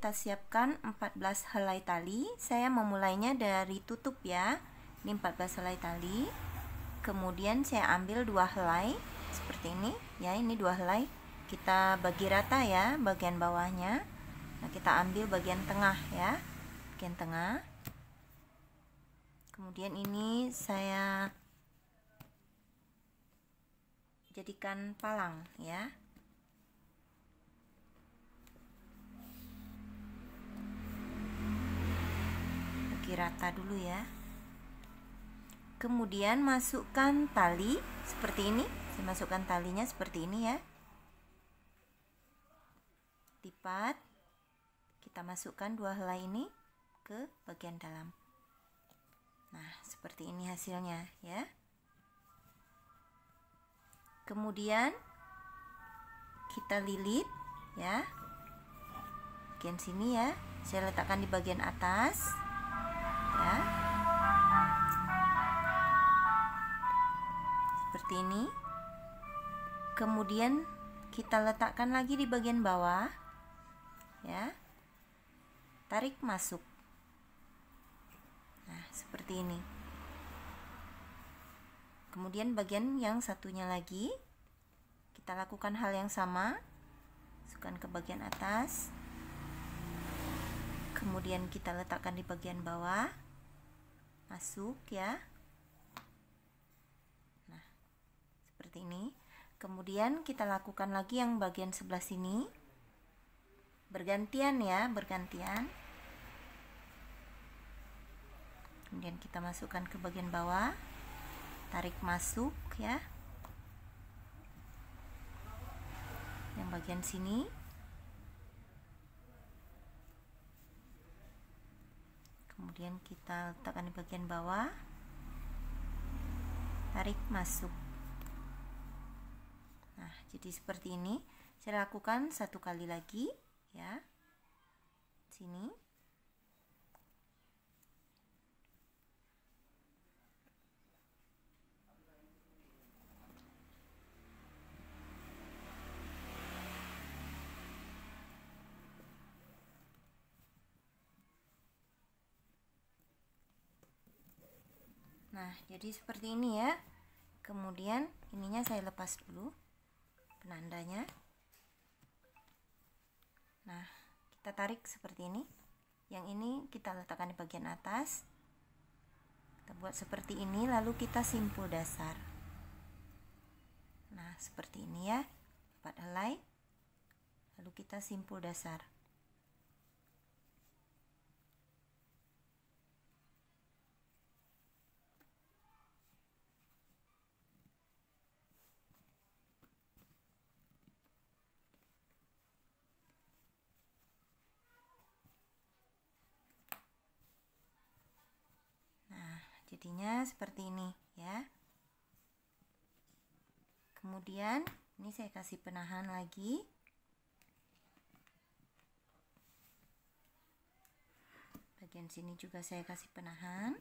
kita siapkan 14 helai tali. Saya memulainya dari tutup ya. Ini 14 helai tali. Kemudian saya ambil 2 helai seperti ini ya. Ini 2 helai. Kita bagi rata ya bagian bawahnya. Nah, kita ambil bagian tengah ya. Bagian tengah. Kemudian ini saya jadikan palang ya. Rata dulu ya. Kemudian masukkan tali seperti ini. Saya masukkan talinya seperti ini ya. Lipat. Kita masukkan 2 helai ini ke bagian dalam. Nah, seperti ini hasilnya ya. Kemudian kita lilit ya. Bagian sini ya. Saya letakkan di bagian atas. Ya. Seperti ini. Kemudian kita letakkan lagi di bagian bawah ya. Tarik masuk. Nah, seperti ini. Kemudian bagian yang satunya lagi kita lakukan hal yang sama. Masukkan ke bagian atas. Kemudian kita letakkan di bagian bawah. Masuk ya. Nah, seperti ini. Kemudian kita lakukan lagi yang bagian sebelah sini. Bergantian ya, bergantian. Kemudian kita masukkan ke bagian bawah. Tarik masuk ya. Yang bagian sini. Kemudian kita letakkan di bagian bawah, tarik masuk. Nah, jadi seperti ini. Saya lakukan 1 kali lagi ya. Sini. Nah, jadi seperti ini ya. Kemudian ininya saya lepas dulu penandanya. Nah, kita tarik seperti ini. Yang ini kita letakkan di bagian atas. Kita buat seperti ini, lalu kita simpul dasar. Nah, seperti ini ya. 4 helai. Lalu kita simpul dasar. Jadinya seperti ini ya. Kemudian ini saya kasih penahan lagi. Bagian sini juga saya kasih penahan.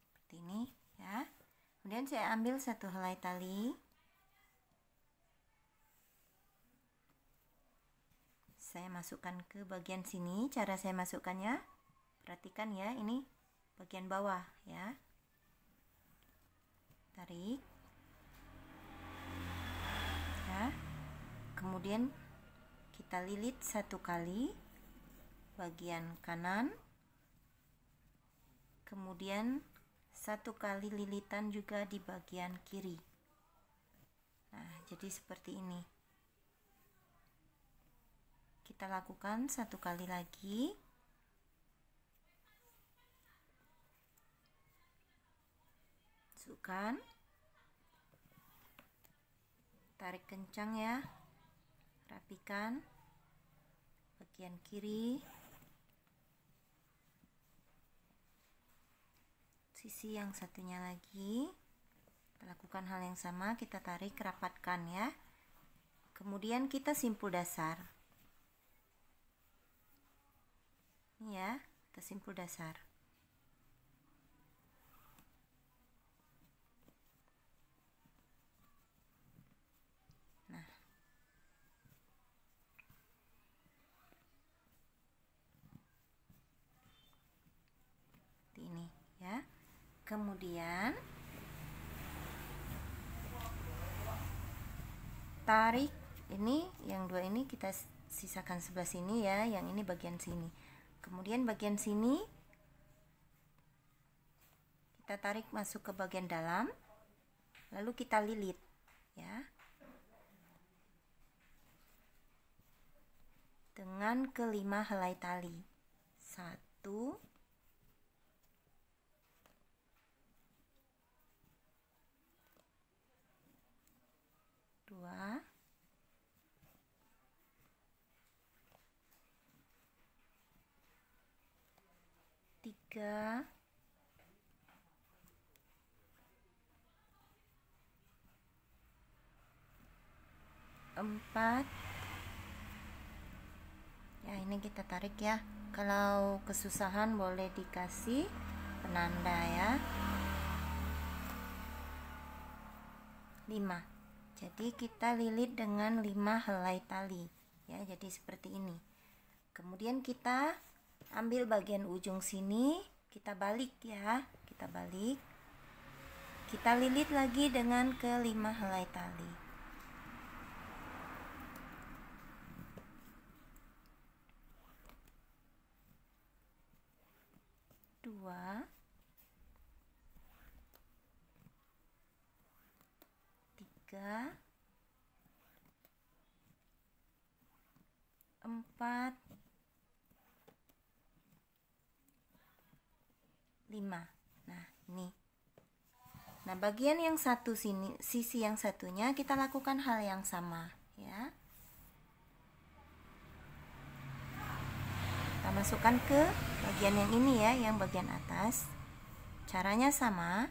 Seperti ini ya. Kemudian saya ambil 1 helai tali. Saya masukkan ke bagian sini. Cara saya masukkannya, perhatikan ya, ini bagian bawah ya. Tarik ya. Kemudian kita lilit 1 kali bagian kanan. Kemudian 1 kali lilitan juga di bagian kiri. Nah, jadi seperti ini. Kita lakukan 1 kali lagi. Masukkan, tarik kencang ya, rapikan bagian kiri, sisi yang satunya lagi. Kita lakukan hal yang sama, kita tarik, rapatkan ya. Kemudian kita simpul dasar. Ini ya, kita simpul dasar. Kemudian tarik, ini yang dua ini kita sisakan sebelah sini ya, yang ini bagian sini. Kemudian bagian sini kita tarik masuk ke bagian dalam, lalu kita lilit ya, dengan kelima helai tali. 1, 2, 3, 4. Ya, ini kita tarik ya. Kalau kesusahan boleh dikasih penanda ya. 5. Jadi kita lilit dengan 5 helai tali ya, jadi seperti ini. Kemudian kita ambil bagian ujung sini, kita balik ya, kita balik, kita lilit lagi dengan ke 5 helai tali. 2, 3, 4, 5. Nah, ini. Nah, bagian yang satu sini, sisi yang satunya kita lakukan hal yang sama ya. Kita masukkan ke bagian yang ini ya, yang bagian atas. Caranya sama.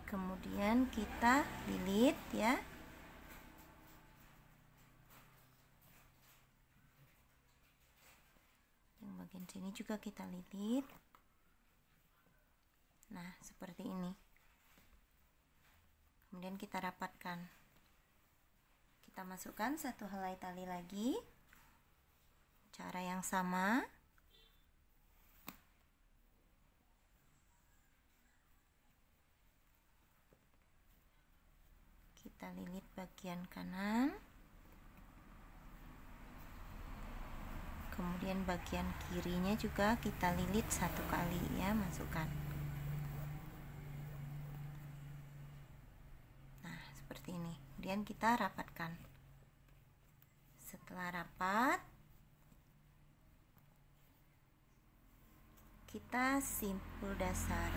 Kemudian kita lilit ya. Yang bagian sini juga kita lilit. Nah, seperti ini. Kemudian kita rapatkan. Kita masukkan 1 helai tali lagi. Cara yang sama. Kita lilit bagian kanan. Kemudian bagian kirinya juga kita lilit 1 kali ya, masukkan. Seperti ini. Kemudian kita rapatkan. Setelah rapat, kita simpul dasar.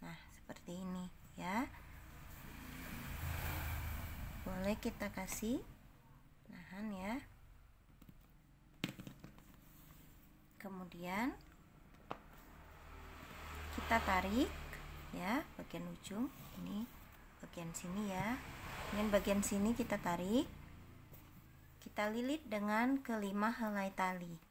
Nah, seperti ini ya. Boleh kita kasih nahan ya. Kemudian kita tarik ya, bagian ujung ini, bagian sini ya. Kemudian bagian sini kita tarik, kita lilit dengan kelima helai tali.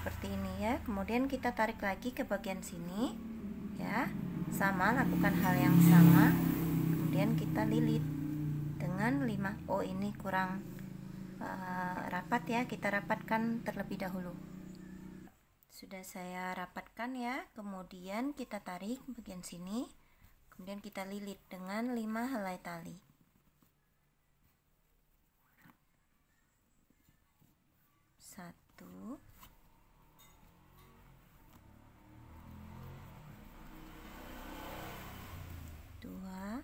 Seperti ini ya. Kemudian kita tarik lagi ke bagian sini ya, sama, lakukan hal yang sama. Kemudian kita lilit dengan 5. Oh, ini kurang rapat ya, kita rapatkan terlebih dahulu. Sudah saya rapatkan ya. Kemudian kita tarik bagian sini, kemudian kita lilit dengan 5 helai tali. 1, 2,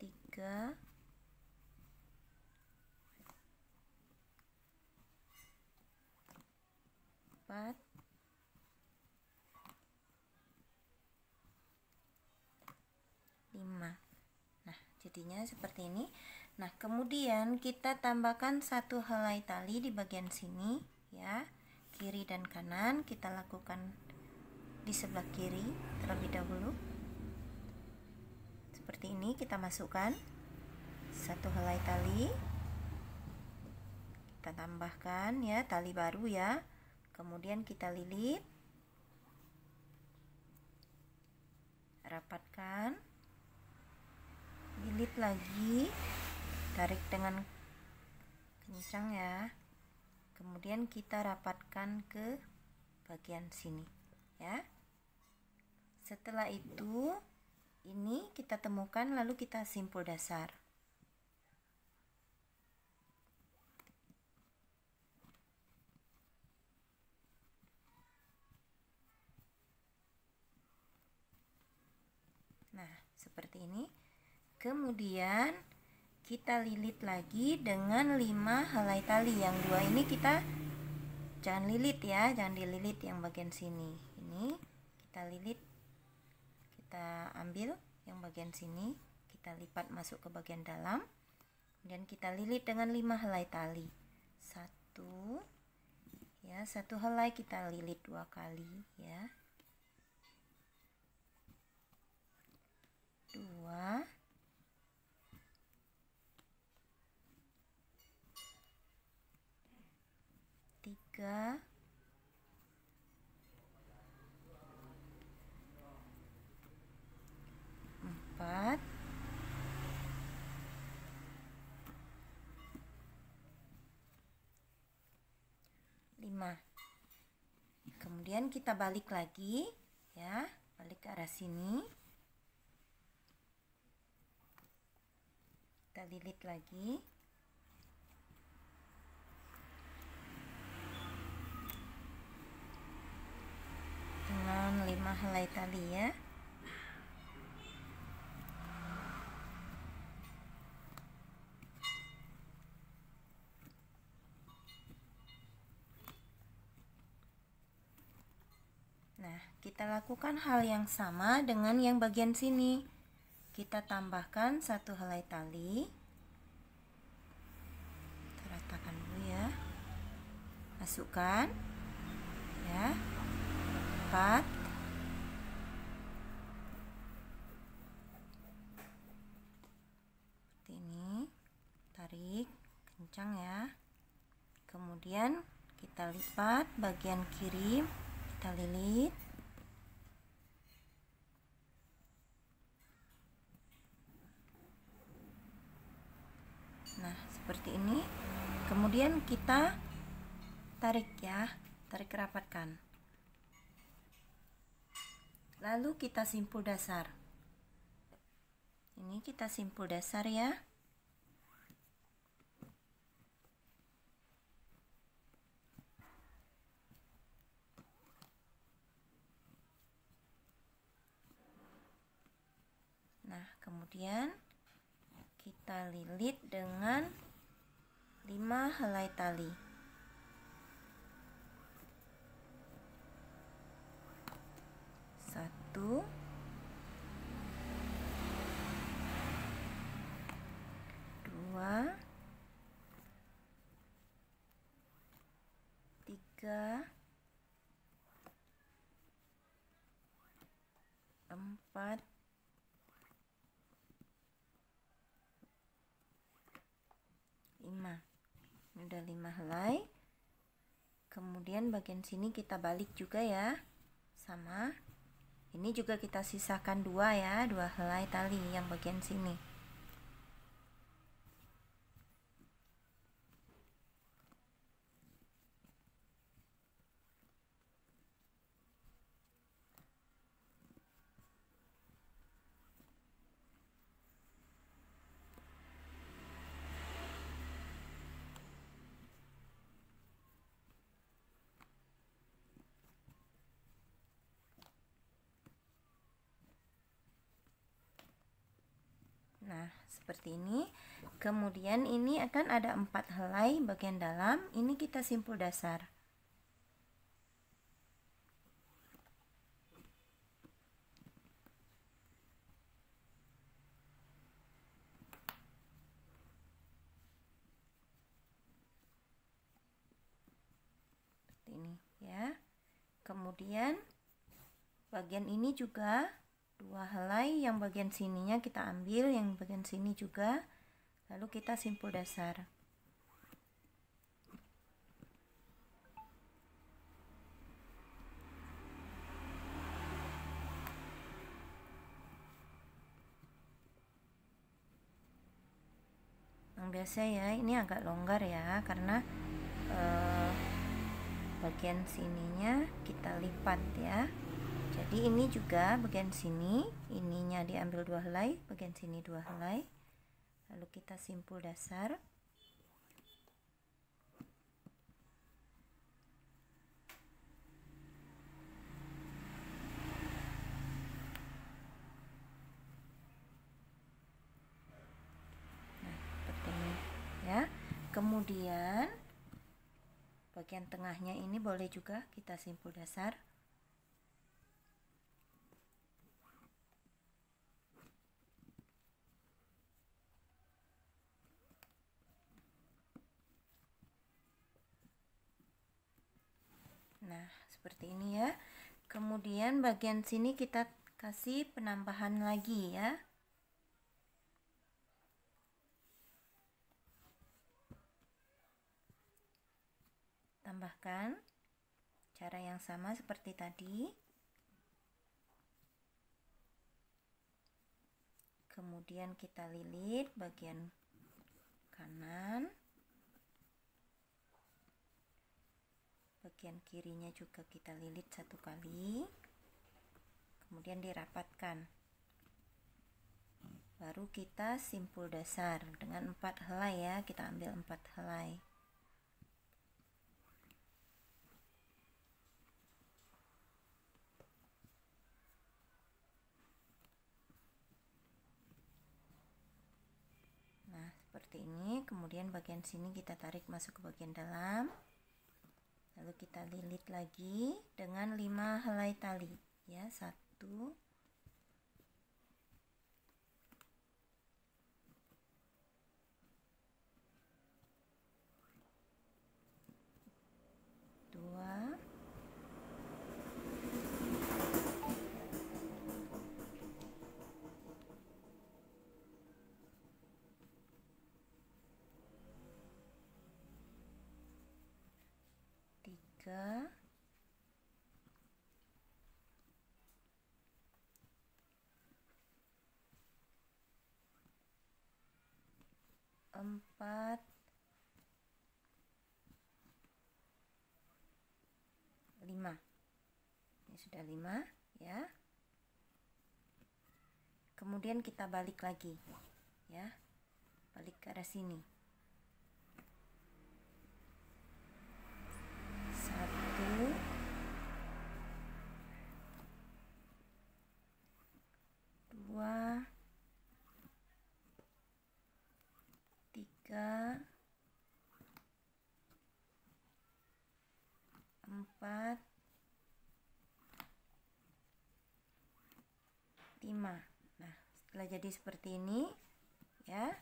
3, 4, intinya seperti ini. Nah, kemudian kita tambahkan 1 helai tali di bagian sini ya, kiri dan kanan. Kita lakukan di sebelah kiri terlebih dahulu. Seperti ini, kita masukkan 1 helai tali, kita tambahkan ya tali baru ya, kemudian kita lilit, rapatkan, lilit lagi, tarik dengan kencang ya, kemudian kita rapatkan ke bagian sini ya. Setelah itu ini kita temukan, lalu kita simpul dasar. Nah, seperti ini. Kemudian kita lilit lagi dengan 5 helai tali. Yang 2 ini kita jangan lilit ya, jangan dililit yang bagian sini. Ini kita lilit, kita ambil yang bagian sini, kita lipat masuk ke bagian dalam, dan kita lilit dengan 5 helai tali. 1 ya, 1 helai kita lilit 2 kali ya. 2, 3, 4, 5. Kemudian kita balik lagi ya, balik ke arah sini, kita lilit lagi dengan 5 helai tali ya. Nah, kita lakukan hal yang sama dengan yang bagian sini. Kita tambahkan 1 helai tali, kita ratakan dulu ya, masukkan ya, 4, seperti ini, tarik kencang ya, kemudian kita lipat bagian kiri, kita lilit, nah seperti ini, kemudian kita tarik ya, tarik rapatkan, lalu kita simpul dasar. Ini kita simpul dasar ya. Nah, kemudian kita lilit dengan 5 helai tali. 1, 2, 3, 4, 5. Ini udah 5 helai. Kemudian bagian sini kita balik juga ya, sama. Ini juga kita sisakan 2 ya, 2 helai tali yang bagian sini. Nah, seperti ini. Kemudian ini akan ada 4 helai bagian dalam. Ini kita simpul dasar. Kemudian bagian ini juga 2 helai, yang bagian sininya kita ambil, yang bagian sini juga, lalu kita simpul dasar. Yang biasa ya, ini agak longgar ya, karena bagian sininya kita lipat ya. Jadi ini juga bagian sini, ininya diambil 2 helai, bagian sini 2 helai, lalu kita simpul dasar. Nah, seperti ini ya. Kemudian bagian tengahnya ini boleh juga kita simpul dasar. Nah, seperti ini ya. Kemudian bagian sini kita kasih penambahan lagi ya. Tambahkan cara yang sama seperti tadi. Kemudian kita lilit bagian kanan. Bagian kirinya juga kita lilit 1 kali, kemudian dirapatkan, baru kita simpul dasar dengan 4 helai ya, kita ambil 4 helai. Nah, seperti ini. Kemudian bagian sini kita tarik masuk ke bagian dalam, lalu kita lilit lagi dengan 5 helai tali ya. 1, 2, 3, 4, 5. Ini sudah 5 ya. Kemudian kita balik lagi ya, balik ke arah sini. 1, 2, 3, 4, 5. Nah, setelah jadi seperti ini ya,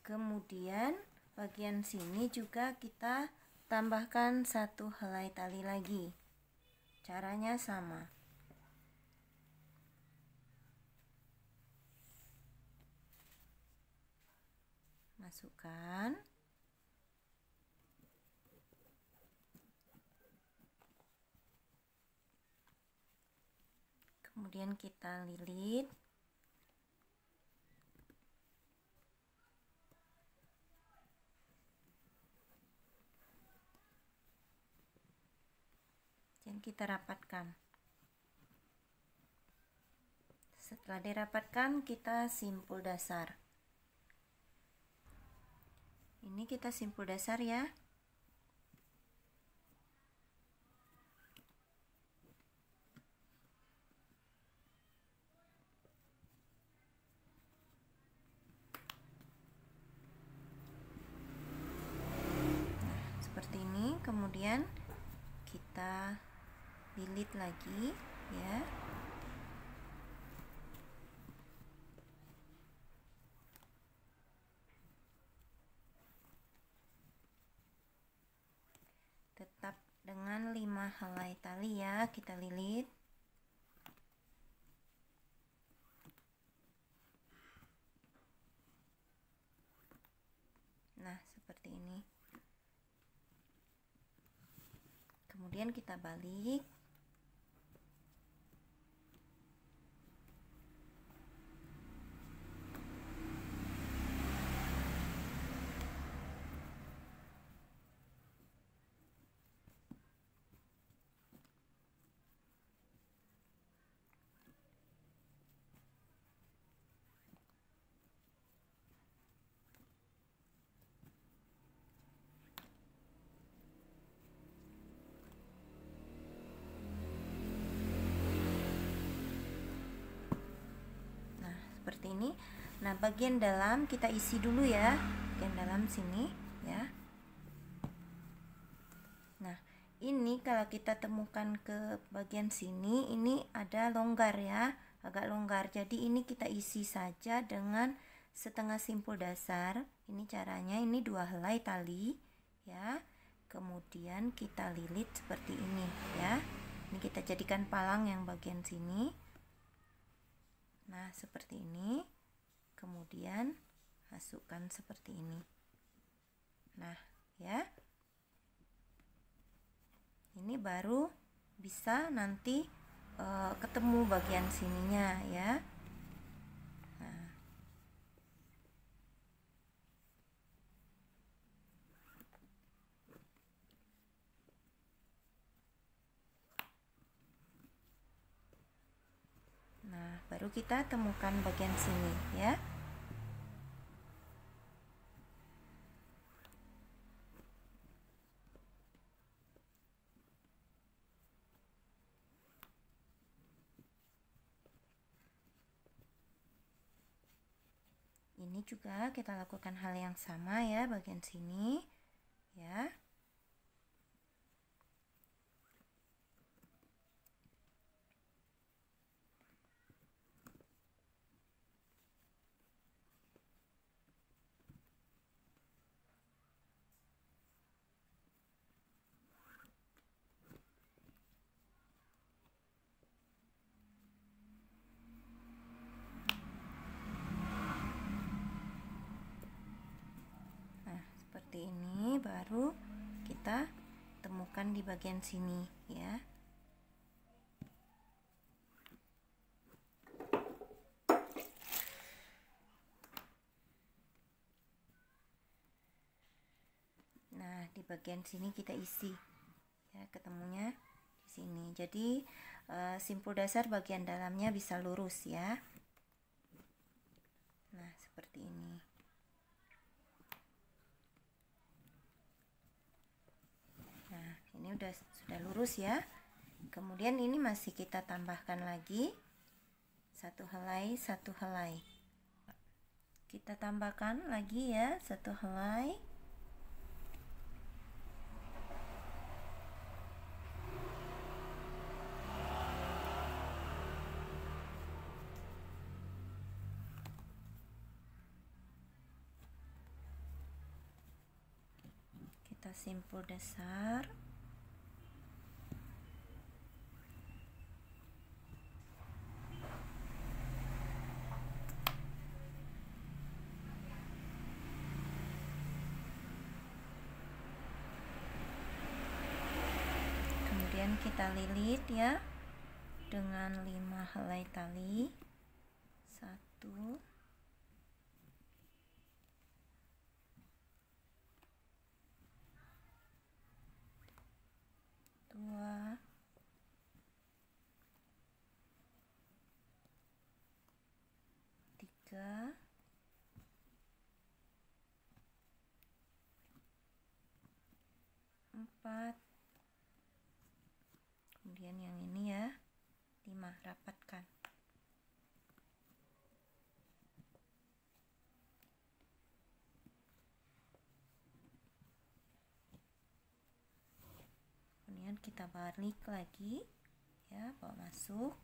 kemudian bagian sini juga kita tambahkan 1 helai tali lagi. Caranya sama. Masukkan. Kemudian kita lilit. Dan kita rapatkan. Setelah dirapatkan, kita simpul dasar. Ini kita simpul dasar ya. Nah, seperti ini. Kemudian kita lilit lagi ya. Tetap dengan 5 helai tali ya, kita lilit. Nah, seperti ini. Kemudian kita balik. Seperti ini. Nah, bagian dalam kita isi dulu ya, bagian dalam sini ya. Nah, ini kalau kita temukan ke bagian sini, ini ada longgar ya, agak longgar. Jadi ini kita isi saja dengan setengah simpul dasar. Ini caranya, ini 2 helai tali ya. Kemudian kita lilit seperti ini ya. Ini kita jadikan palang yang bagian sini. Nah, seperti ini. Kemudian masukkan seperti ini. Nah, ya. Ini baru bisa nanti ketemu bagian sininya ya. Nah, baru kita temukan bagian sini ya. Ini juga kita lakukan hal yang sama ya, bagian sini ya. Seperti ini, baru kita temukan di bagian sini ya. Nah, di bagian sini kita isi ya, ketemunya di sini. Jadi simpul dasar bagian dalamnya bisa lurus ya. Nah, seperti ini. Ini sudah lurus ya. Kemudian ini masih kita tambahkan lagi 1 helai 1 helai. Kita tambahkan lagi ya 1 helai. Kita simpul dasar. Kemudian kita lilit ya dengan 5 helai tali. 1 2 3 4. Kemudian yang ini ya 5, rapatkan. Kemudian kita balik lagi ya, bawa masuk.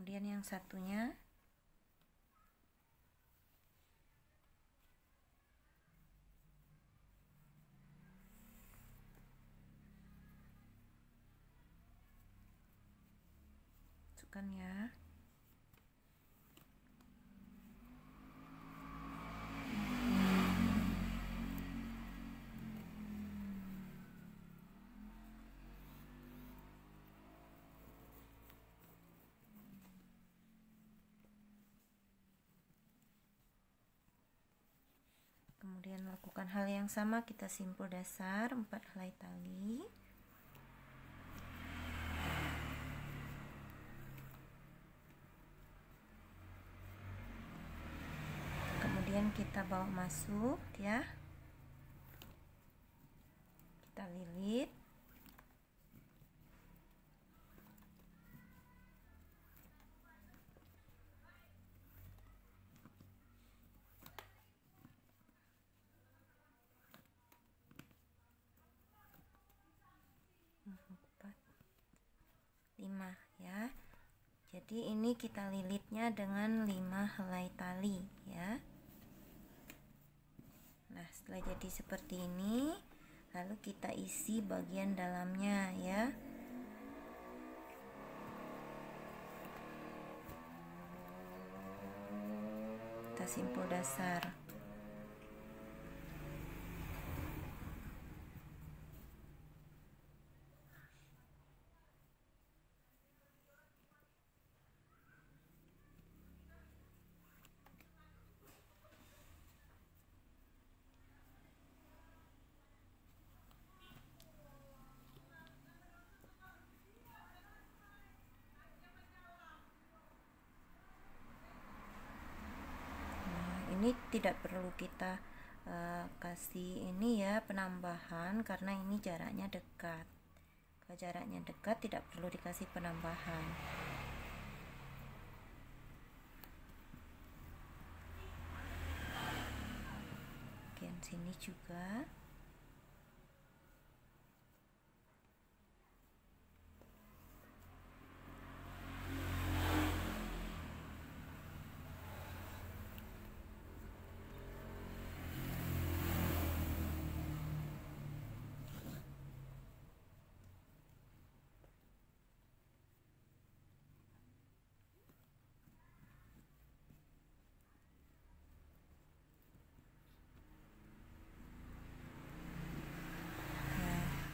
Kemudian yang satunya masukkan ya. Kemudian lakukan hal yang sama, kita simpul dasar 4 helai tali. Kemudian kita bawa masuk ya. Kita lilit. Lima ya. Jadi ini kita lilitnya dengan 5 helai tali ya. Nah, setelah jadi seperti ini, lalu kita isi bagian dalamnya ya. Kita simpul dasar. Ini tidak perlu kita kasih ini ya penambahan, karena ini jaraknya dekat. Kalau jaraknya dekat tidak perlu dikasih penambahan. Bagian sini juga.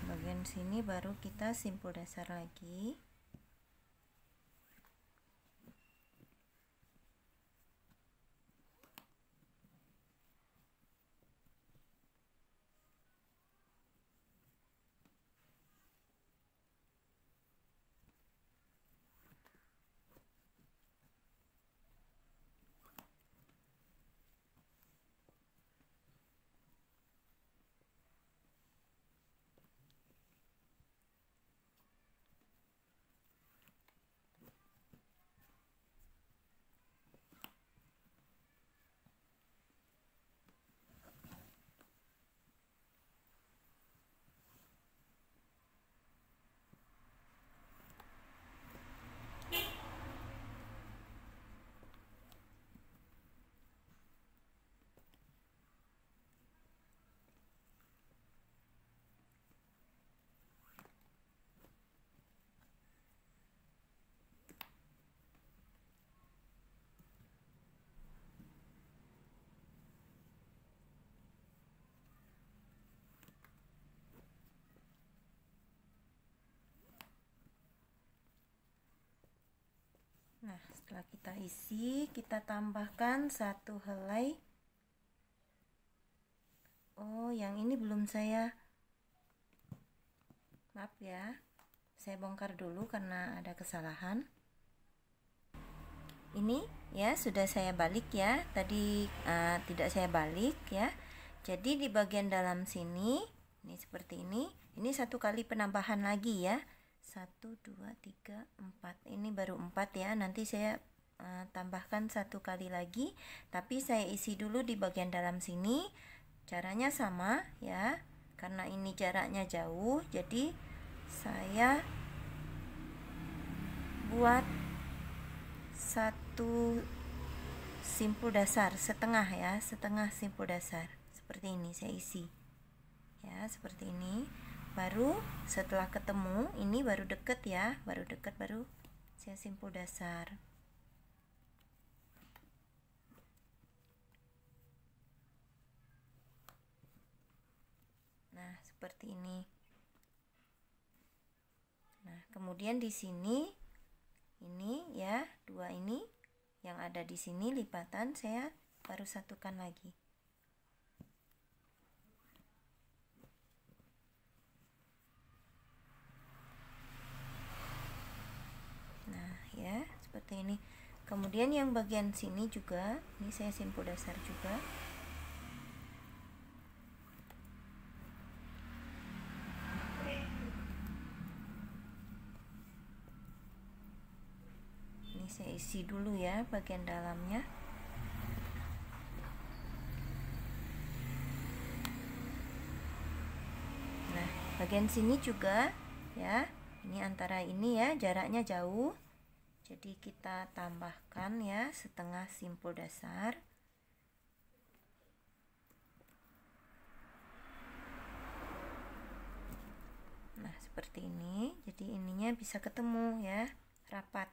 Bagian sini baru kita simpul dasar lagi. Nah, setelah kita isi, kita tambahkan 1 helai. Oh, yang ini belum saya, maaf ya, saya bongkar dulu karena ada kesalahan. Ini ya sudah saya balik ya, tadi tidak saya balik ya. Jadi di bagian dalam sini, ini seperti ini 1 kali penambahan lagi ya. 1, 2, 3, 4. Ini baru 4 ya. Nanti saya tambahkan 1 kali lagi, tapi saya isi dulu di bagian dalam sini. Caranya sama ya, karena ini jaraknya jauh, jadi saya buat satu simpul dasar setengah ya, setengah simpul dasar seperti ini saya isi ya, seperti ini. Baru setelah ketemu ini baru deket ya, baru deket, baru saya simpul dasar. Nah seperti ini. Nah kemudian di sini ini ya, dua ini yang ada di sini lipatan saya baru satukan lagi. Nah ya seperti ini. Kemudian yang bagian sini juga ini saya simpul dasar juga. Ini saya isi dulu ya bagian dalamnya. Nah bagian sini juga ya, ini antara ini ya jaraknya jauh, jadi kita tambahkan ya setengah simpul dasar. Nah seperti ini, jadi ininya bisa ketemu ya, rapat.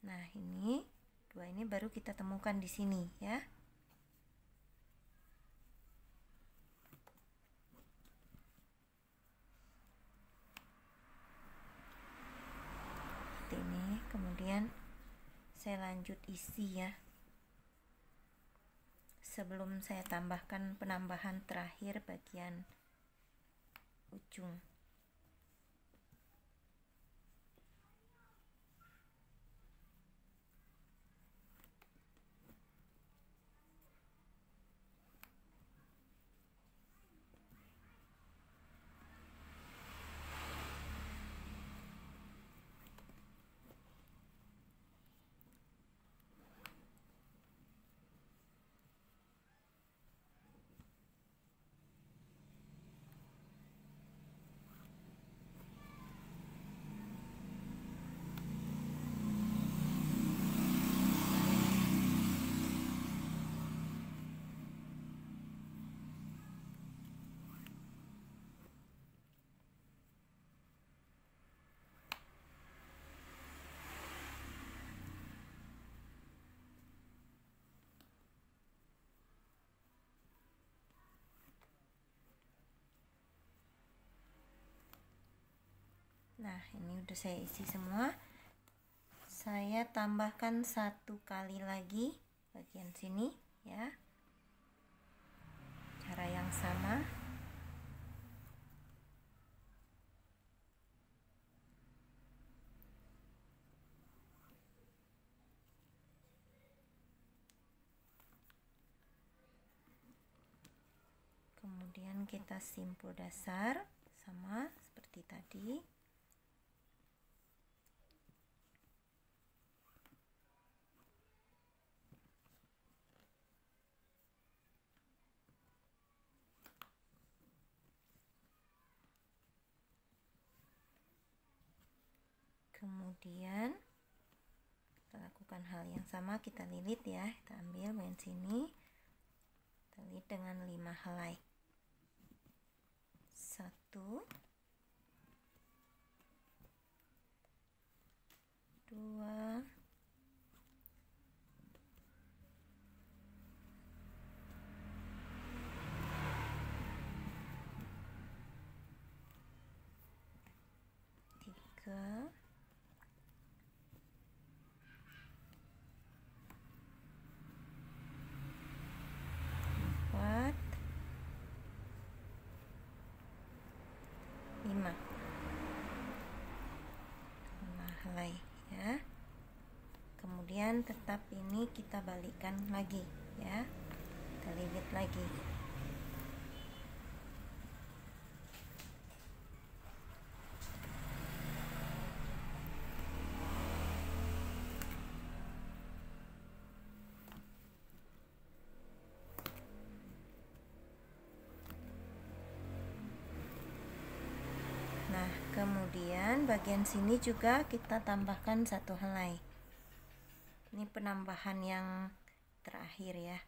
Nah ini dua ini baru kita temukan di sini ya. Seperti ini. Kemudian saya lanjut isi ya, sebelum saya tambahkan penambahan terakhir bagian ujung. Nah ini udah saya isi semua. Saya tambahkan satu kali lagi bagian sini ya, cara yang sama. Kemudian kita simpul dasar sama seperti tadi. Kemudian kita lakukan hal yang sama, kita lilit ya, kita ambil bagian sini, kita lilit dengan 5 helai. 1 2 3 4 5 helai ya. Kemudian tetap ini kita balikkan lagi ya, kita lilit lagi. Kemudian bagian sini juga kita tambahkan 1 helai. Ini penambahan yang terakhir ya.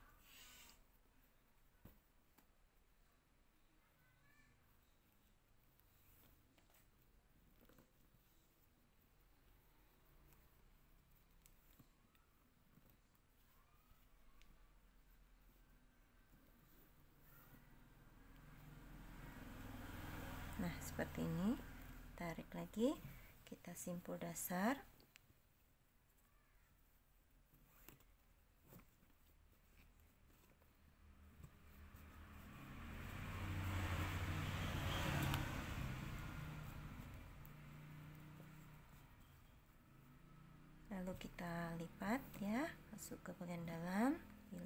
Nah, seperti ini. Tarik lagi, kita simpul dasar. Lalu kita lipat ya, masuk ke bagian dalam,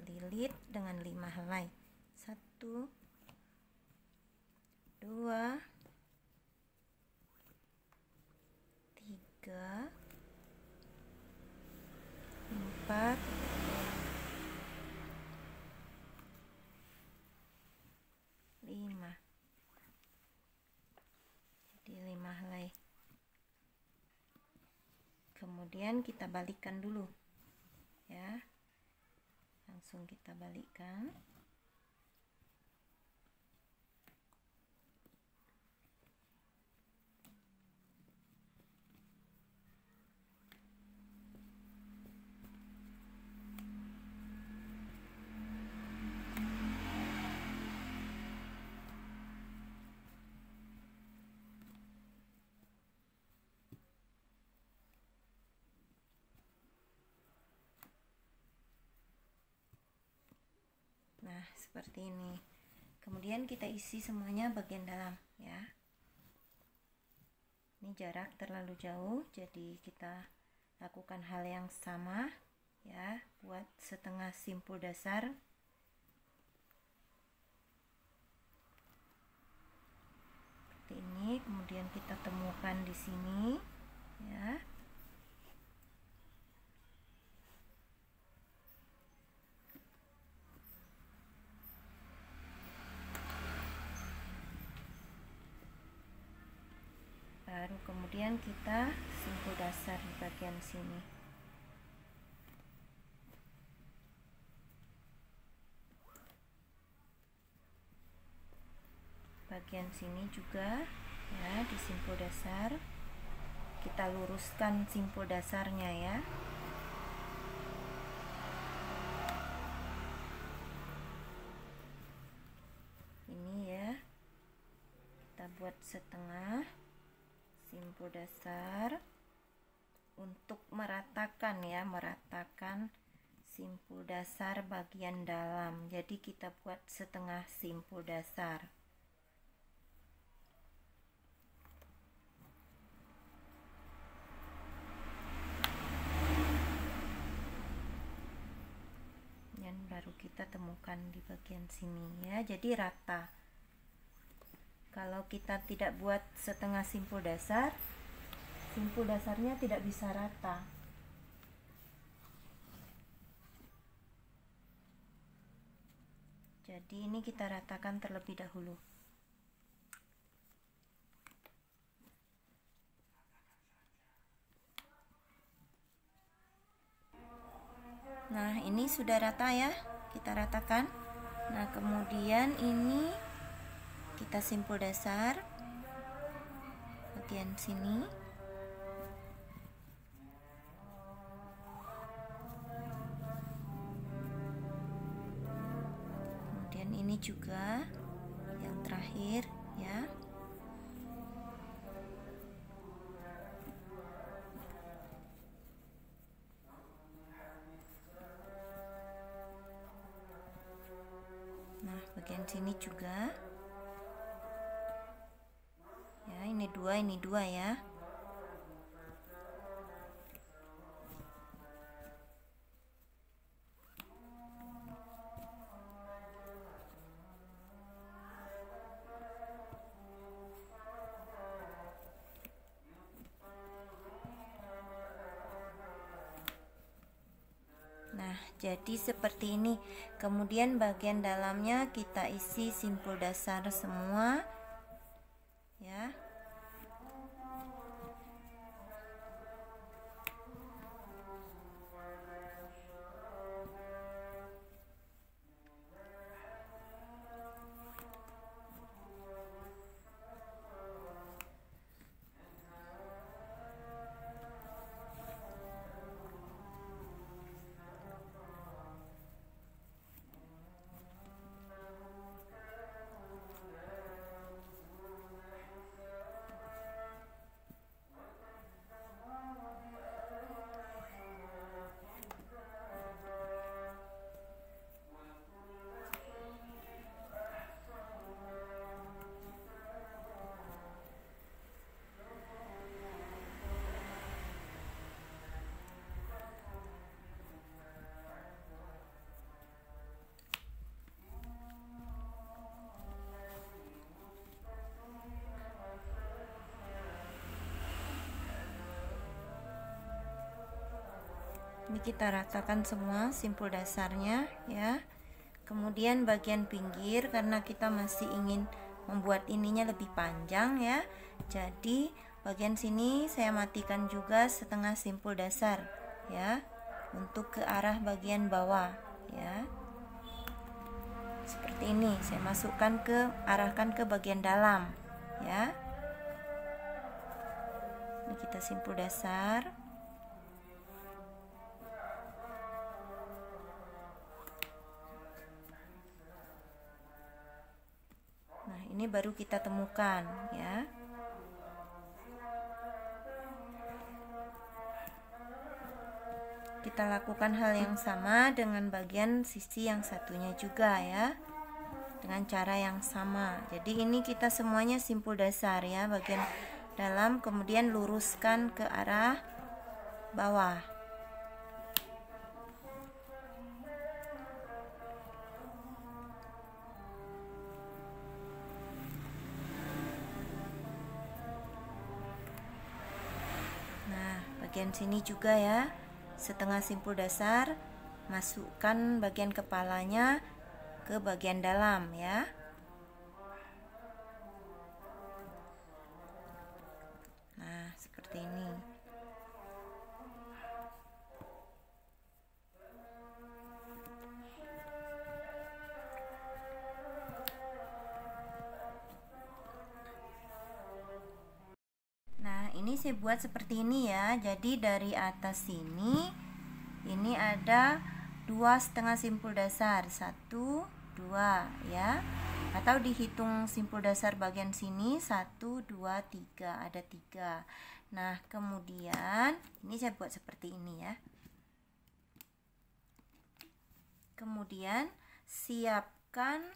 dililit dengan 5 helai. 1 2 3 4 5. Jadi 5 helai. Kemudian kita balikkan dulu ya, langsung kita balikkan. Nah, seperti ini. Kemudian kita isi semuanya bagian dalam ya. Ini jarak terlalu jauh, jadi kita lakukan hal yang sama ya, buat setengah simpul dasar. Seperti ini, kemudian kita temukan di sini ya. Baru kemudian kita simpul dasar di bagian sini. Bagian sini juga ya, di simpul dasar kita luruskan simpul dasarnya ya. Ini ya, kita buat setengah simpul dasar untuk meratakan ya, meratakan simpul dasar bagian dalam. Jadi kita buat setengah simpul dasar. Dan baru kita temukan di bagian sini ya, jadi rata. Kalau kita tidak buat setengah simpul dasar, simpul dasarnya tidak bisa rata. Jadi ini kita ratakan terlebih dahulu. Nah, ini sudah rata ya, kita ratakan. Nah, kemudian ini kita simpul dasar bagian sini. Kemudian ini juga yang terakhir ya. Nah, bagian sini juga. Ya, ini dua ya. Nah, jadi seperti ini. Kemudian bagian dalamnya kita isi simpul dasar semua ya. kita ratakan semua simpul dasarnya ya. Kemudian bagian pinggir, karena kita masih ingin membuat ininya lebih panjang ya, jadi bagian sini saya matikan juga setengah simpul dasar ya, untuk ke arah bagian bawah ya. Seperti ini saya masukkan arahkan ke bagian dalam ya. Ini kita simpul dasar. Nah, ini baru kita temukan ya. Kita lakukan hal yang sama dengan bagian sisi yang satunya juga ya, dengan cara yang sama. Jadi ini kita semuanya simpul dasar ya, bagian dalam, kemudian luruskan ke arah bawah. Nah, bagian sini juga ya, setengah simpul dasar, masukkan bagian kepalanya ke bagian dalam ya. Nah, seperti ini. Nah, ini saya buat seperti ini ya. Jadi dari atas sini ini ada 2,5 simpul dasar, 1 2 ya, atau dihitung simpul dasar bagian sini 1 2 3, ada 3. Nah, kemudian ini saya buat seperti ini ya. Kemudian siapkan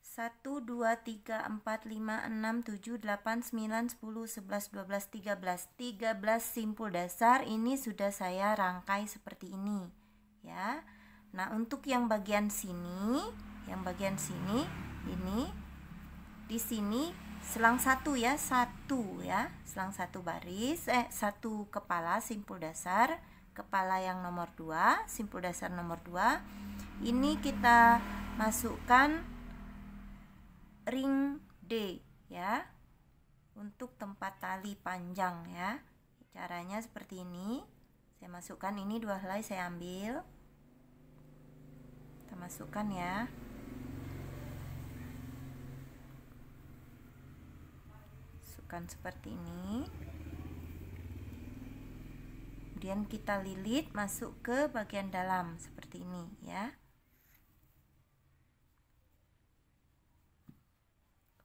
1 2 3 4 5 6 7 8 9 10 11 12 13 simpul dasar. Ini sudah saya rangkai seperti ini ya. Nah, untuk yang bagian sini, ini di sini selang satu ya, selang satu baris, satu kepala simpul dasar, kepala yang nomor 2, simpul dasar nomor 2. Ini kita masukkan ring D ya, untuk tempat tali panjang ya. Caranya seperti ini. Saya masukkan ini 2 helai, saya ambil, kita masukkan ya. Masukkan seperti ini. Kemudian kita lilit masuk ke bagian dalam seperti ini ya.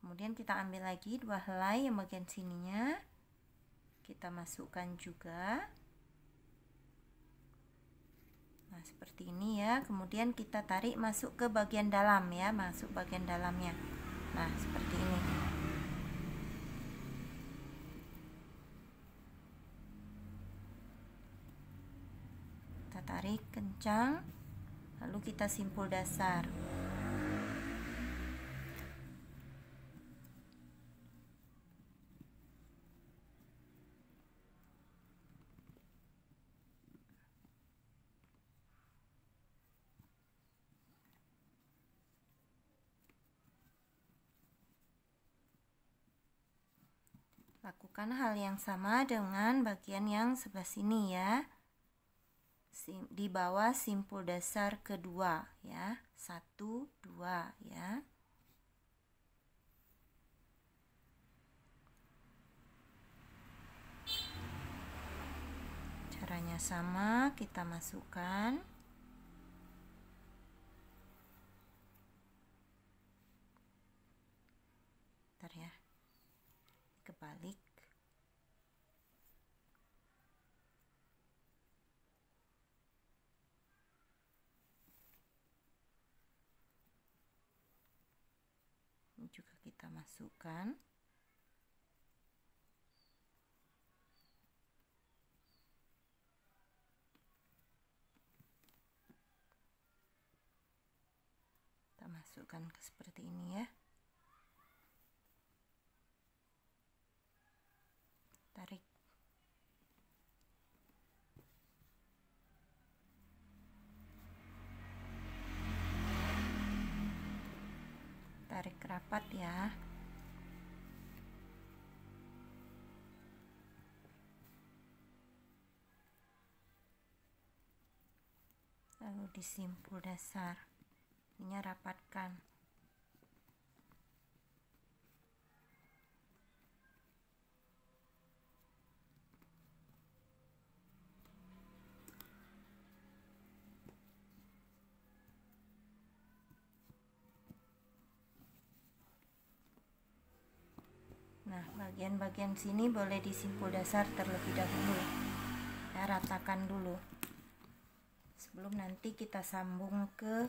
Kemudian kita ambil lagi 2 helai yang bagian sininya, kita masukkan juga. Nah, seperti ini ya. Kemudian kita tarik masuk ke bagian dalam ya, masuk bagian dalamnya. Nah, seperti ini. Kita tarik kencang, lalu kita simpul dasar. Lakukan hal yang sama dengan bagian yang sebelah sini ya. Di bawah simpul dasar kedua ya, 1 2 ya. Caranya sama, kita masukkan. Bentar ya, kebalik. Ini juga kita masukkan. Kita masukkan ke seperti ini ya. Tarik. rapat ya. Lalu di simpul dasar ininya rapatkan. Nah, bagian-bagian sini boleh disimpul dasar terlebih dahulu. Ya, ratakan dulu. Sebelum nanti kita sambung ke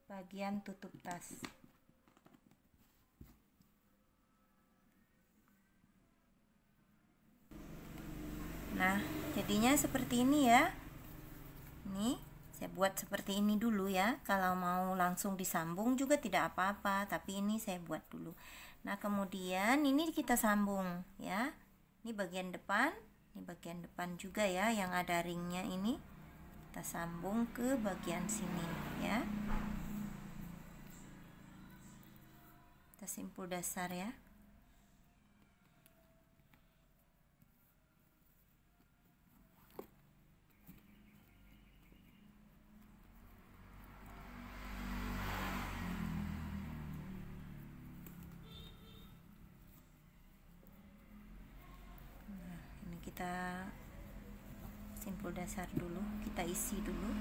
bagian tutup tas. Nah, jadinya seperti ini ya. Ini saya buat seperti ini dulu ya. Kalau mau langsung disambung juga tidak apa-apa, tapi ini saya buat dulu. Nah, kemudian ini kita sambung ya. Ini bagian depan, ini bagian depan juga ya yang ada ringnya ini. Kita sambung ke bagian sini ya. Kita simpul dasar ya. Kita simpul dasar dulu, kita isi dulu.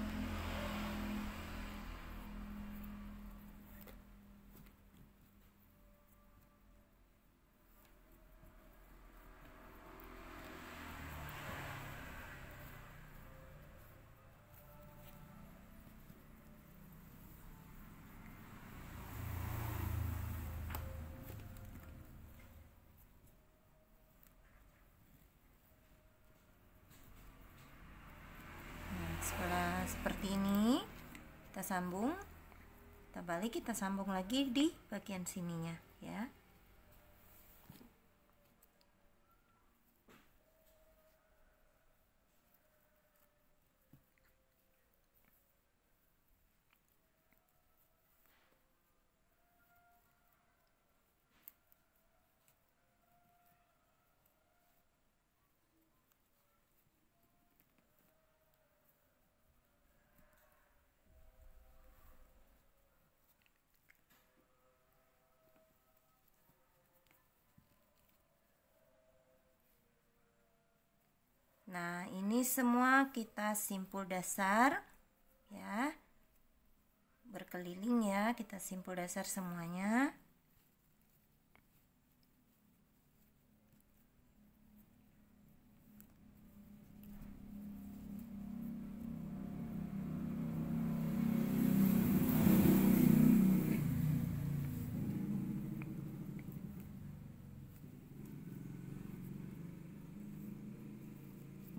Setelah seperti ini kita sambung, kita balik, kita sambung lagi di bagian sininya ya. Nah, ini semua kita simpul dasar ya. Berkeliling ya, kita simpul dasar semuanya.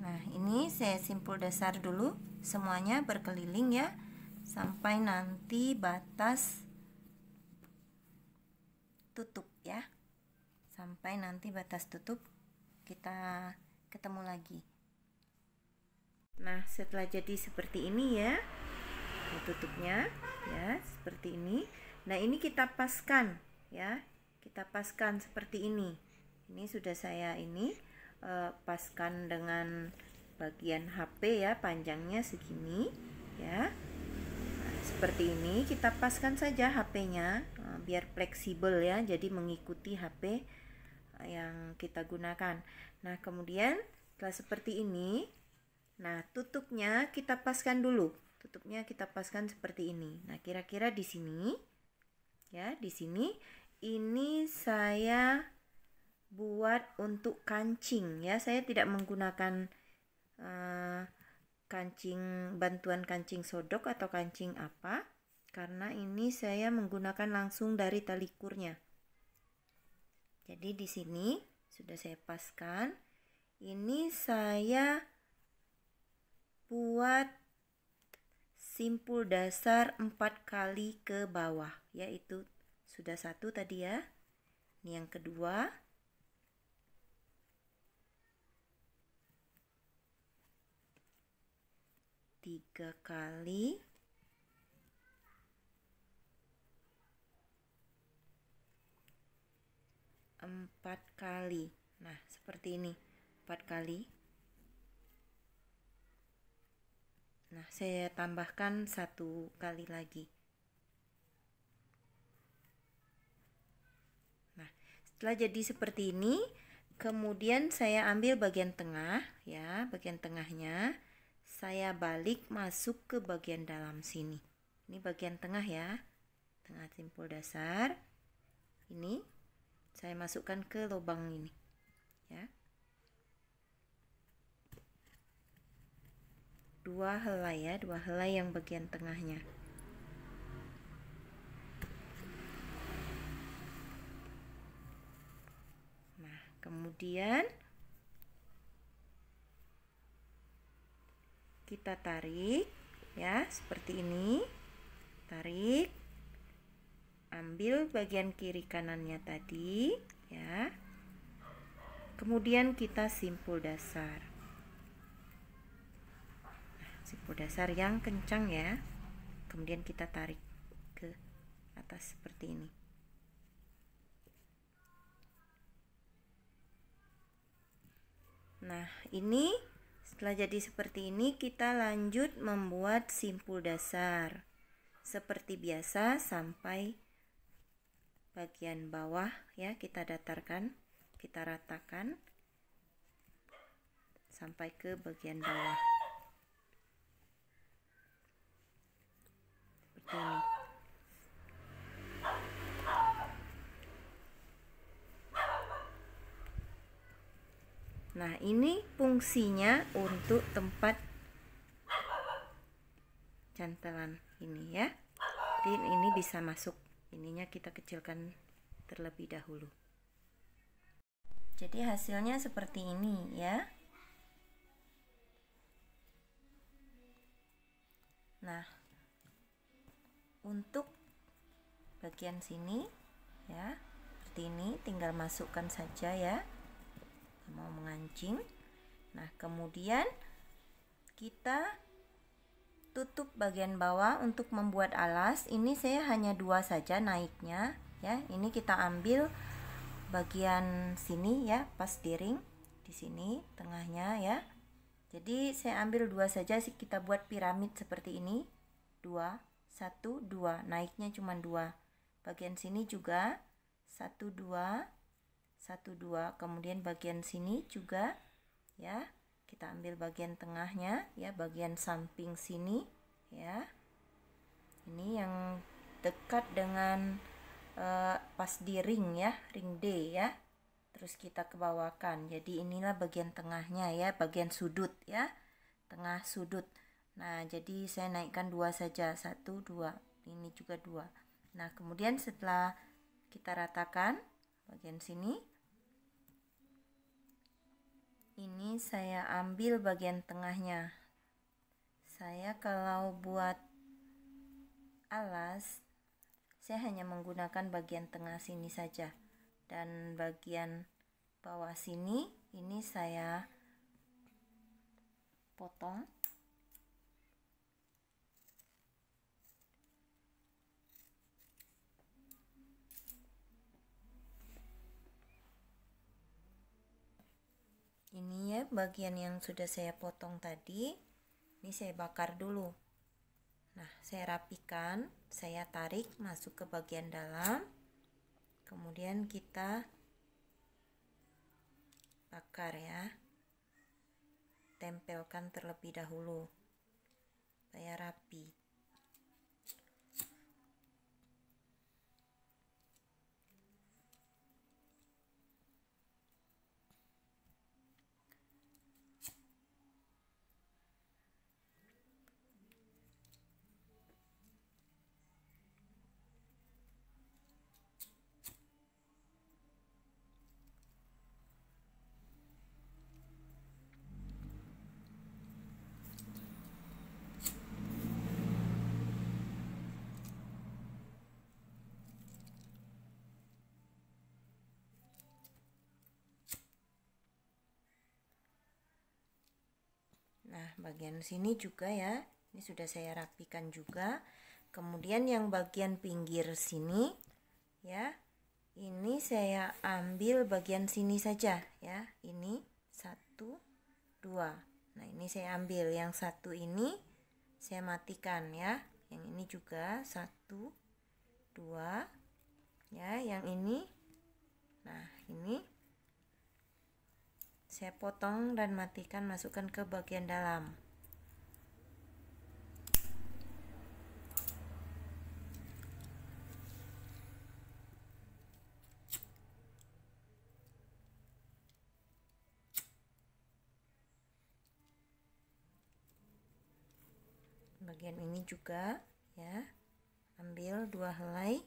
Nah, ini saya simpul dasar dulu semuanya berkeliling ya, sampai nanti batas tutup ya. Sampai nanti batas tutup kita ketemu lagi. Nah, setelah jadi seperti ini ya, tutupnya ya, seperti ini. Nah, ini kita paskan ya. Kita paskan seperti ini. Ini sudah saya paskan dengan bagian HP ya, panjangnya segini ya. Nah, seperti ini kita paskan saja HP-nya biar fleksibel ya, jadi mengikuti HP yang kita gunakan. Nah, kemudian setelah seperti ini, nah tutupnya kita paskan dulu. Tutupnya kita paskan seperti ini. Nah, kira-kira di sini ya, di sini ini saya buat untuk kancing ya. Saya tidak menggunakan kancing, bantuan kancing sodok atau kancing apa, karena ini saya menggunakan langsung dari tali kurnya. Jadi di sini sudah saya paskan. Ini saya buat simpul dasar 4 kali ke bawah, yaitu sudah satu tadi ya. Ini yang kedua. Tiga kali. 4 kali. Nah, seperti ini, 4 kali. Nah, saya tambahkan 1 kali lagi. Nah, setelah jadi seperti ini, kemudian saya ambil bagian tengah ya, bagian tengahnya saya balik masuk ke bagian dalam sini. Ini bagian tengah ya, tengah simpul dasar. Ini saya masukkan ke lubang ini ya. 2 helai ya, 2 helai yang bagian tengahnya. Nah, kemudian kita tarik ya, seperti ini. Tarik, ambil bagian kiri kanannya tadi ya. Kemudian kita simpul dasar. Nah, simpul dasar yang kencang ya. Kemudian kita tarik ke atas seperti ini. Nah, ini setelah jadi seperti ini, kita lanjut membuat simpul dasar seperti biasa sampai bagian bawah ya. Kita datarkan, kita ratakan sampai ke bagian bawah seperti ini. Nah, ini fungsinya untuk tempat cantelan ini ya. Jadi ini bisa masuk, ininya kita kecilkan terlebih dahulu. Jadi hasilnya seperti ini ya. Nah, untuk bagian sini ya, seperti ini, tinggal masukkan saja ya. Mau mengancing. Nah, kemudian kita tutup bagian bawah untuk membuat alas. Ini saya hanya 2 saja naiknya ya. Ini kita ambil bagian sini ya, pas di ring di sini tengahnya ya. Jadi saya ambil 2 saja, kita buat piramid seperti ini. 2 1 2, naiknya cuma 2. Bagian sini juga 1 2 1 2, kemudian bagian sini juga ya, kita ambil bagian tengahnya ya, bagian samping sini ya. Ini yang dekat dengan pas di ring ya, ring D ya. Terus kita ke bawahkan. Jadi inilah bagian tengahnya ya, bagian sudut ya, tengah sudut. Nah, jadi saya naikkan 2 saja, 1 2, ini juga 2. Nah, kemudian setelah kita ratakan bagian sini, ini saya ambil bagian tengahnya. Saya kalau buat alas, saya hanya menggunakan bagian tengah sini saja, dan bagian bawah sini ini saya potong. Ini ya bagian yang sudah saya potong tadi. Ini saya bakar dulu. Nah, saya rapikan, saya tarik masuk ke bagian dalam. Kemudian kita bakar ya. Tempelkan terlebih dahulu supaya rapi. Nah, bagian sini juga ya, ini sudah saya rapikan juga. Kemudian yang bagian pinggir sini ya, Ini saya ambil bagian sini saja ya. Ini 1, 2. Nah, ini saya ambil yang satu ini saya matikan ya. Yang ini juga 1, 2 ya. Yang ini, nah ini saya potong dan matikan, masukkan ke bagian dalam. Bagian ini juga ya, ambil 2 helai.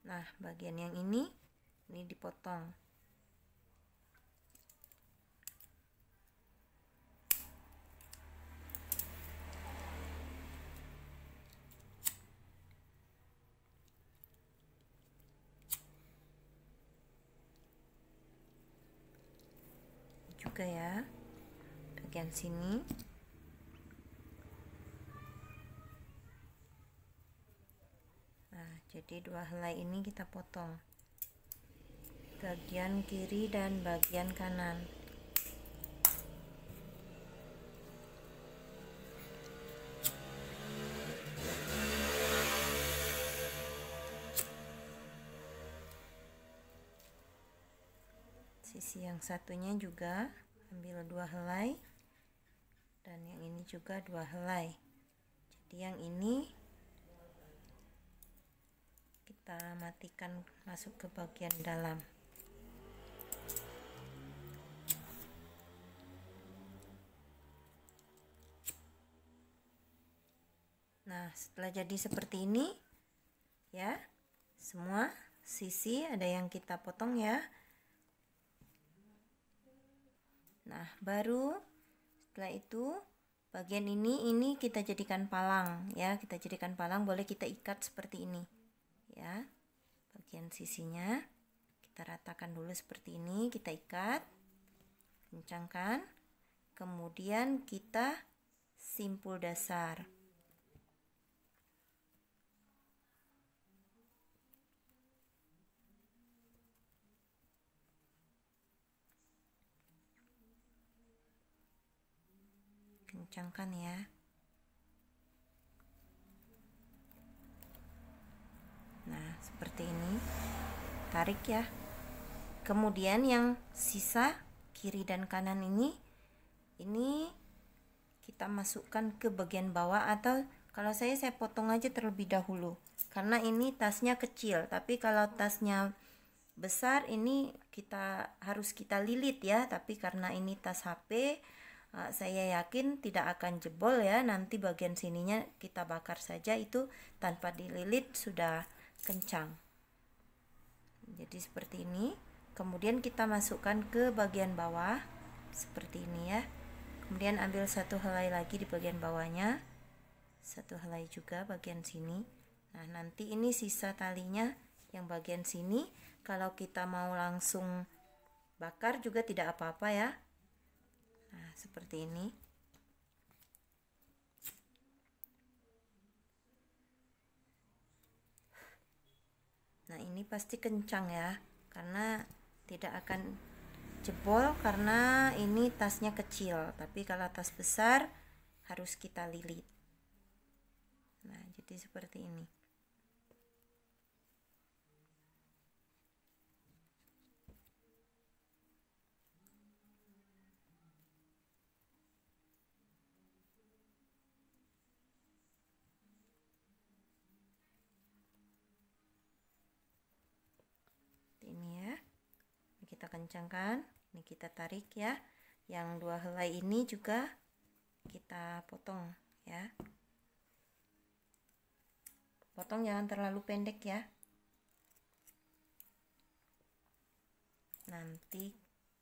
Nah, bagian yang ini dipotong. Juga ya, bagian sini. Nah, jadi 2 helai ini kita potong bagian kiri dan bagian kanan. Sisi yang satunya juga ambil 2 helai, dan yang ini juga 2 helai. Jadi yang ini kita matikan, masuk ke bagian dalam. Nah, setelah jadi seperti ini ya, semua sisi ada yang kita potong ya. Nah, baru setelah itu bagian ini kita jadikan palang ya. Kita jadikan palang, boleh kita ikat seperti ini ya. Bagian sisinya kita ratakan dulu seperti ini, kita ikat, kencangkan, kemudian kita simpul dasar. Kencangkan ya. Nah, seperti ini. Tarik ya. Kemudian yang sisa kiri dan kanan ini kita masukkan ke bagian bawah, atau kalau saya potong aja terlebih dahulu karena ini tasnya kecil. Tapi kalau tasnya besar ini harus kita lilit ya. Tapi karena ini tas HP, saya yakin tidak akan jebol ya. Nanti bagian sininya kita bakar saja, itu tanpa dililit sudah kencang. Jadi seperti ini. Kemudian kita masukkan ke bagian bawah seperti ini ya. Kemudian ambil 1 helai lagi di bagian bawahnya, 1 helai juga bagian sini. Nah, nanti ini sisa talinya yang bagian sini, kalau kita mau langsung bakar juga tidak apa-apa ya. Nah, seperti ini. Nah, ini pasti kencang ya, karena tidak akan jebol karena ini tasnya kecil. Tapi kalau tas besar harus kita lilit. Nah, jadi seperti ini. Ini ya. Ini kita kencangkan, ini kita tarik ya. Yang 2 helai ini juga kita potong ya. Potong jangan terlalu pendek ya. Nanti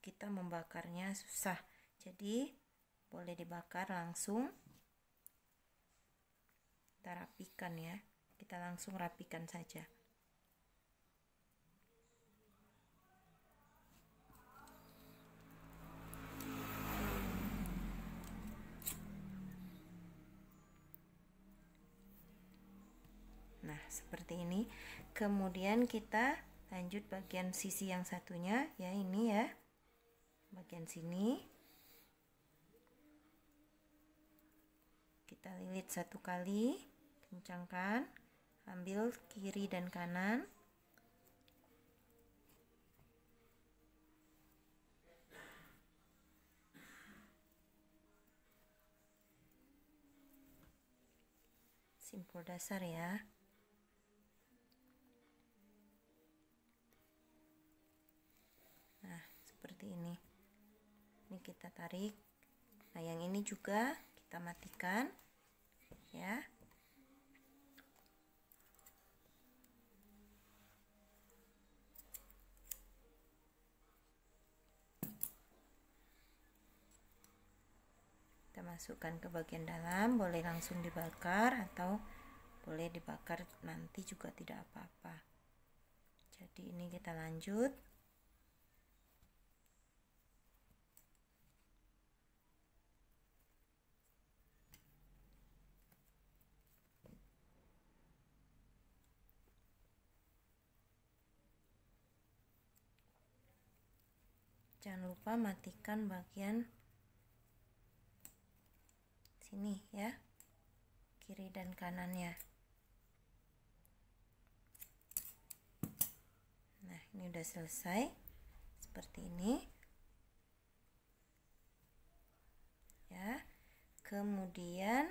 kita membakarnya susah. Jadi boleh dibakar langsung. Kita rapikan ya. Kita langsung rapikan saja. Nah, seperti ini. Kemudian kita lanjut bagian sisi yang satunya, ya ini ya, bagian sini kita lilit 1 kali, kencangkan, ambil kiri dan kanan. Simpul dasar ya. Nah, seperti ini. Ini kita tarik. Nah, yang ini juga kita matikan ya. Kita masukkan ke bagian dalam, boleh langsung dibakar atau boleh dibakar nanti juga tidak apa-apa. Jadi ini kita lanjut. Jangan lupa matikan bagian sini ya, kiri dan kanannya. Nah, ini udah selesai seperti ini ya. Kemudian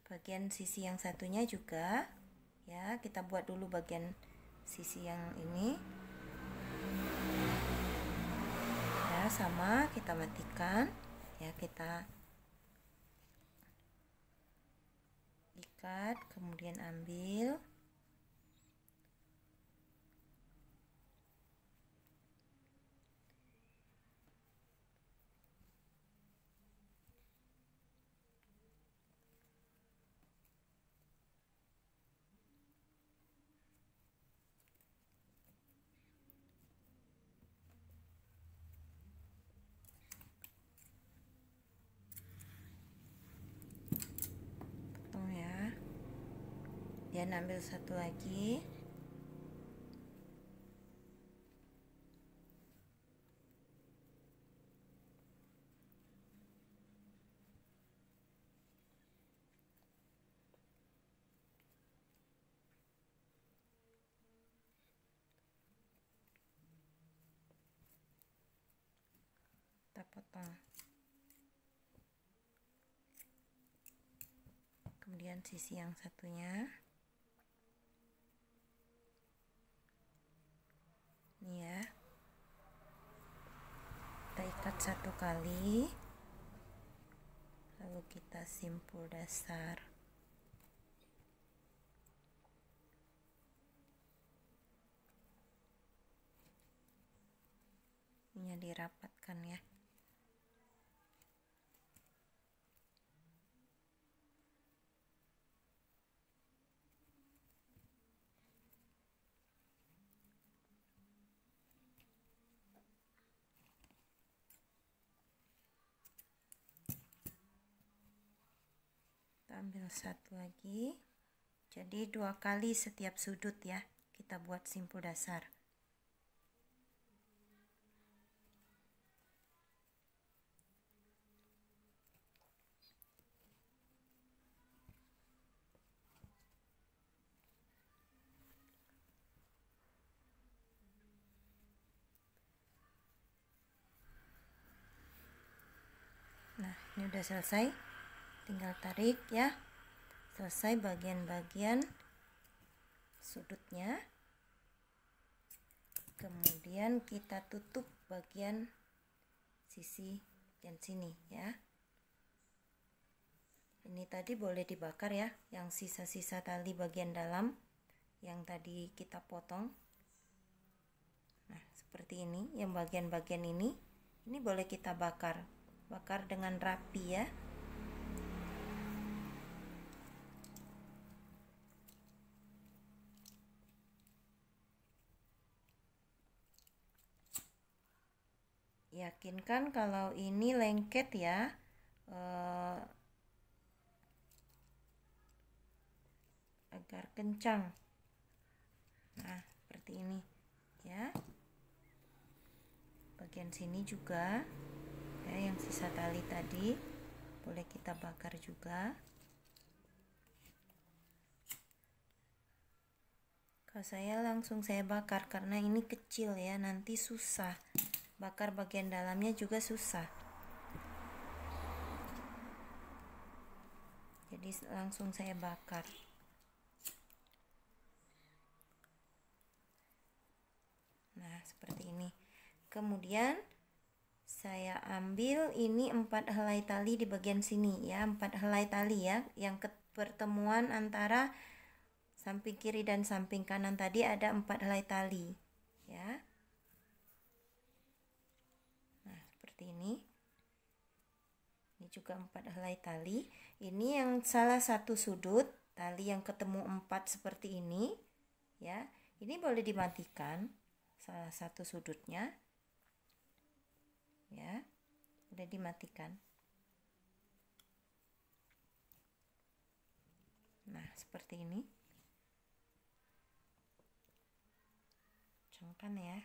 bagian sisi yang satunya juga ya, kita buat dulu bagian sisi yang ini ya, sama kita matikan ya, kita ikat, kemudian ambil dan ambil satu lagi. Kita potong. Kemudian sisi yang satunya. Ini ya, kita ikat 1 kali, lalu kita simpul dasar. Ini dirapatkan ya. Ambil satu lagi, jadi 2 kali setiap sudut ya, kita buat simpul dasar. Nah, ini udah selesai, tinggal tarik ya. Selesai bagian-bagian sudutnya. Kemudian kita tutup bagian sisi dan sini ya. Ini tadi boleh dibakar ya, yang sisa-sisa tali bagian dalam yang tadi kita potong. Nah, seperti ini, yang bagian-bagian ini boleh kita bakar dengan rapi ya. Yakinkan kalau ini lengket ya, agar kencang. Nah, seperti ini ya. Bagian sini juga ya, yang sisa tali tadi boleh kita bakar juga. Kalau saya langsung saya bakar karena ini kecil ya, nanti susah. Bakar bagian dalamnya juga susah. Jadi langsung saya bakar. Nah, seperti ini. Kemudian saya ambil ini 4 helai tali di bagian sini ya, 4 helai tali ya, yang pertemuan antara samping kiri dan samping kanan tadi ada 4 helai tali ya. Nah, seperti ini. Ini juga 4 helai tali. Ini yang salah satu sudut tali yang ketemu 4 seperti ini ya. Ini boleh dimatikan salah satu sudutnya ya, udah dimatikan. Nah, seperti ini. Kencangkan ya.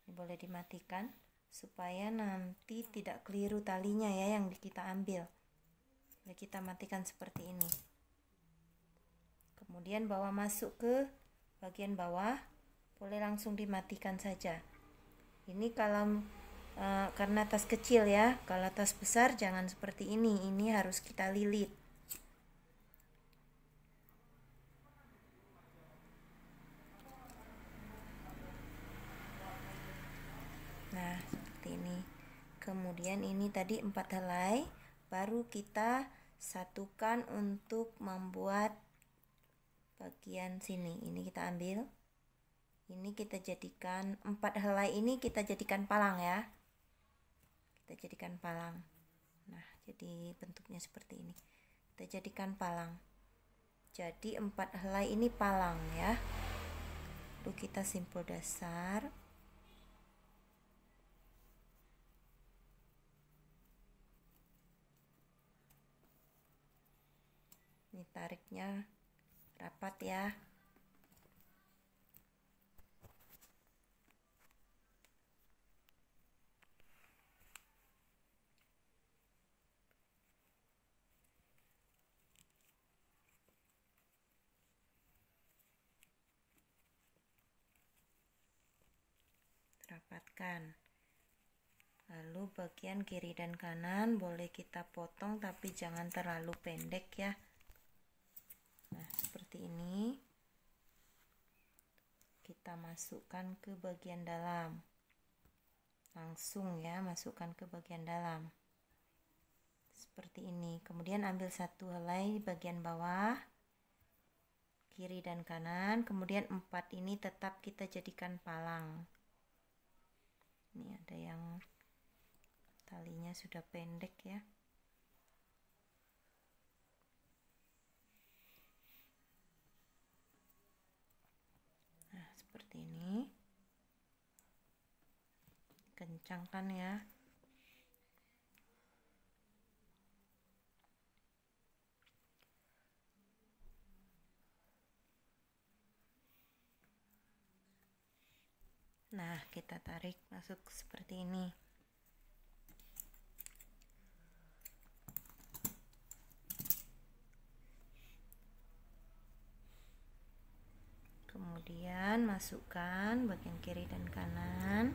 Ini boleh dimatikan supaya nanti tidak keliru talinya ya yang kita ambil. Boleh kita matikan seperti ini. Kemudian bawa masuk ke bagian bawah, boleh langsung dimatikan saja. Ini kalau karena tas kecil ya, kalau tas besar jangan seperti ini harus kita lilit. Nah, seperti ini. Kemudian ini tadi 4 helai, baru kita satukan untuk membuat bagian sini. Ini kita ambil. Ini kita jadikan 4 helai ini kita jadikan palang ya. Kita jadikan palang. Nah, jadi bentuknya seperti ini. Kita jadikan palang. Jadi 4 helai ini palang ya. Lalu kita simpul dasar. Ini tariknya rapat ya. Rapatkan. Lalu bagian kiri dan kanan boleh kita potong tapi jangan terlalu pendek ya. Nah, seperti ini. Kita masukkan ke bagian dalam. Langsung ya, masukkan ke bagian dalam. Seperti ini. Kemudian ambil 1 helai bagian bawah, kiri dan kanan. Kemudian 4 ini tetap kita jadikan palang. Ini ada yang talinya sudah pendek ya. Nah, seperti ini. Kencangkan ya. Nah, kita tarik masuk seperti ini. Kemudian masukkan bagian kiri dan kanan.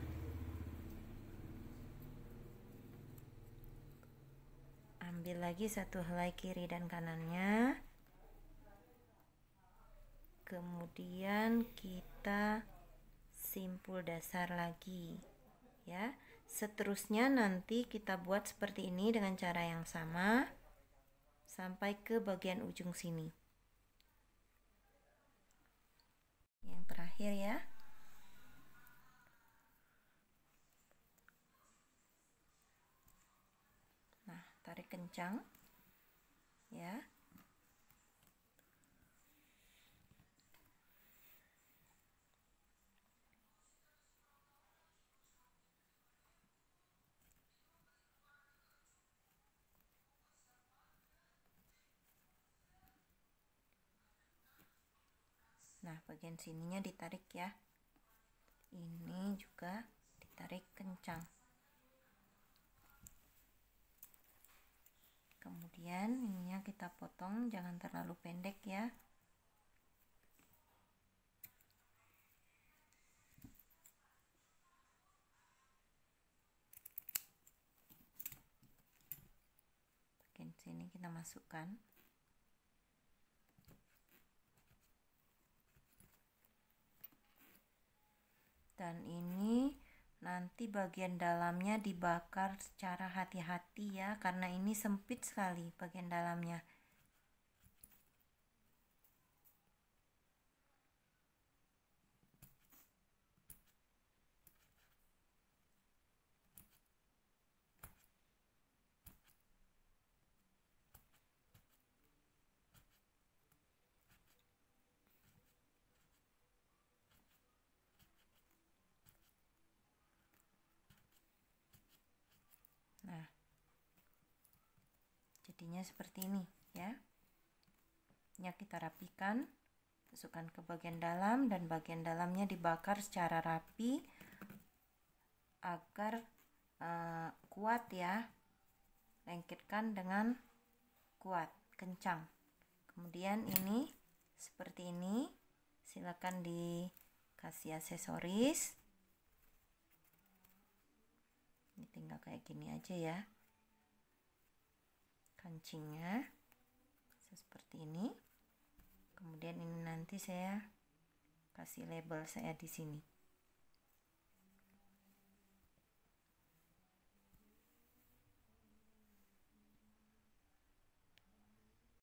Ambil lagi 1 helai kiri dan kanannya. Kemudian kita simpul dasar lagi ya. Seterusnya nanti kita buat seperti ini dengan cara yang sama sampai ke bagian ujung sini. Yang terakhir ya. Nah, tarik kencang ya. Nah, bagian sininya ditarik ya. Ini juga ditarik kencang. Kemudian ininya kita potong, jangan terlalu pendek ya. Bagian sini kita masukkan. Dan ini nanti bagian dalamnya dibakar secara hati-hati ya, karena ini sempit sekali bagian dalamnya. Nah, jadinya seperti ini ya. Ini kita rapikan, masukkan ke bagian dalam, dan bagian dalamnya dibakar secara rapi agar kuat ya. Lengketkan dengan kuat, kencang. Kemudian ini seperti ini, silakan dikasih aksesoris. Ini tinggal kayak gini aja ya, kancingnya seperti ini. Kemudian ini nanti saya kasih label saya di sini.